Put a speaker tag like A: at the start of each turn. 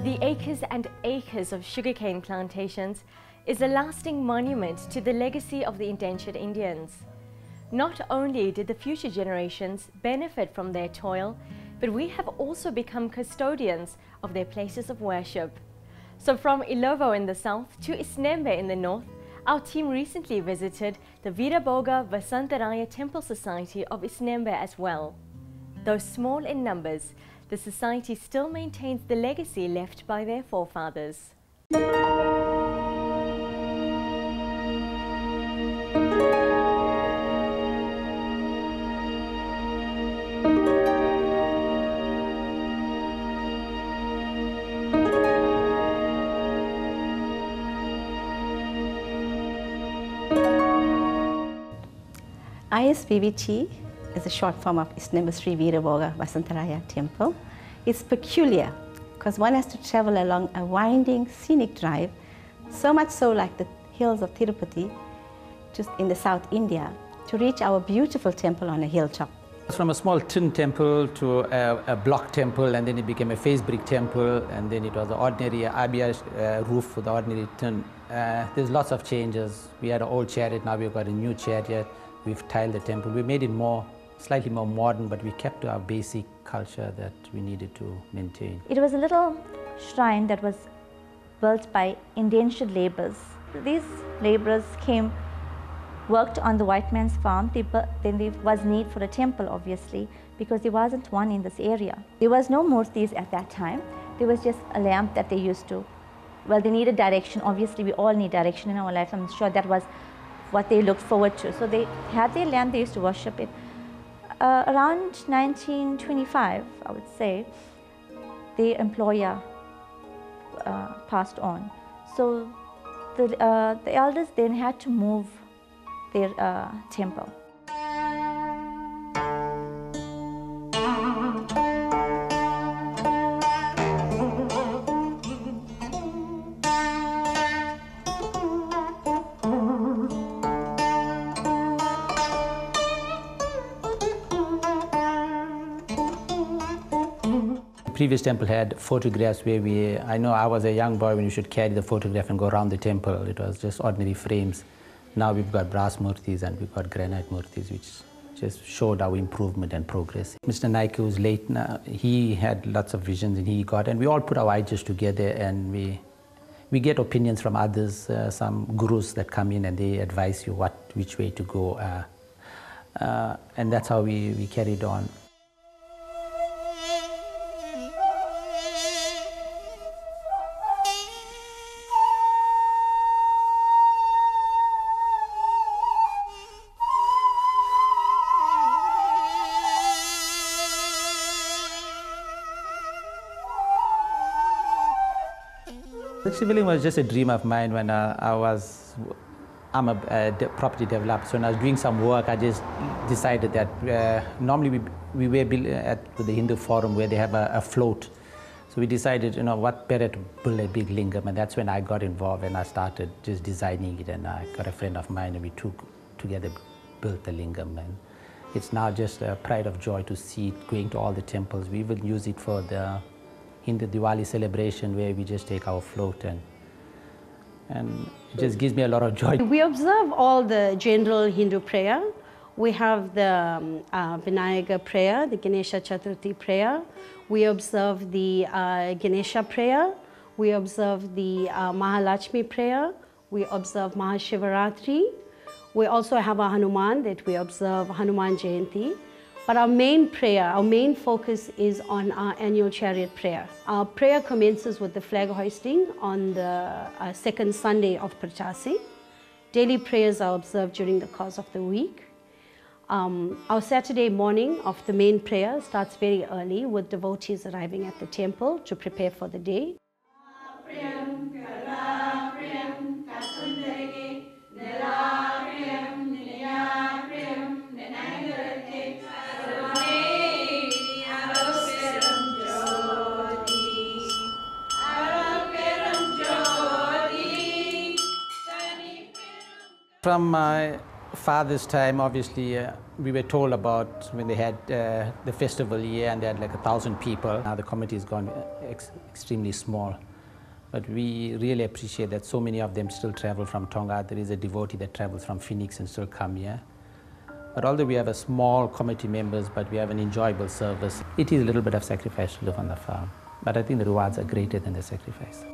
A: The acres and acres of sugarcane plantations is a lasting monument to the legacy of the indentured Indians. Not only did the future generations benefit from their toil, but we have also become custodians of their places of worship. So from Illovo in the south to Isnembe in the north, our team recently visited the Veerabhoga Vasantaraya Temple Society of Isnembe as well. Though small in numbers, the society still maintains the legacy left by their forefathers.
B: ISVVT is a short form of Isnembe Sri Veerabhoga Vasantaraya Temple. It's peculiar because one has to travel along a winding scenic drive, so much so like the hills of Tirupati, just in the South India, to reach our beautiful temple on a hilltop.
C: From a small tin temple to a block temple, and then it became a face brick temple, and then it was an ordinary abia roof with the ordinary tin. There's lots of changes. We had an old chariot, now we've got a new chariot. We've tiled the temple. We made it slightly more modern, but we kept to our basic culture that we needed to maintain.
D: It was a little shrine that was built by indentured laborers. These laborers came, worked on the white man's farm. Then there was need for a temple, obviously, because there wasn't one in this area. There was no murtis at that time. There was just a lamp that they used to. Well, they needed direction. Obviously, we all need direction in our life. I'm sure that was what they looked forward to. So they had their lamp, they used to worship it. Around 1925, I would say, the employer passed on. So the elders then had to move their temple.
C: The previous temple had photographs where I know I was a young boy when you should carry the photograph and go around the temple. It was just ordinary frames. Now we've got brass murtis and we've got granite murtis, which just showed our improvement and progress. Mr. Naik, who's late now, he had lots of visions and we all put our ideas together, and we get opinions from others, some gurus that come in and they advise you which way to go. And that's how we carried on. The civiling was just a dream of mine when I'm a property developer. So when I was doing some work, I just decided that normally we were at the Hindu Forum where they have a float. So we decided, what better to build a big lingam, and that's when I got involved and I started just designing it, and I got a friend of mine and we together built the lingam. And it's now just a pride of joy to see it going to all the temples. We even use it for the Hindu Diwali celebration where we just take our float, and it just gives me a lot of joy.
E: We observe all the general Hindu prayer. We have the Vinayaka prayer, the Ganesha Chaturthi prayer. We observe the Ganesha prayer. We observe the Mahalakshmi prayer. We observe Mahashivaratri. We also have a Hanuman that we observe Hanuman Jayanti. But our main prayer, our main focus is on our annual chariot prayer. Our prayer commences with the flag hoisting on the second Sunday of Prachasi. Daily prayers are observed during the course of the week. Our Saturday morning of the main prayer starts very early with devotees arriving at the temple to prepare for the day.
C: From my Father's time, obviously, we were told about when they had the festival here and they had like 1,000 people. Now the committee has gone extremely small. But we really appreciate that so many of them still travel from Tonga. There is a devotee that travels from Phoenix and still come here. But although we have a small committee members, but we have an enjoyable service, it is a little bit of sacrifice to live on the farm. But I think the rewards are greater than the sacrifice.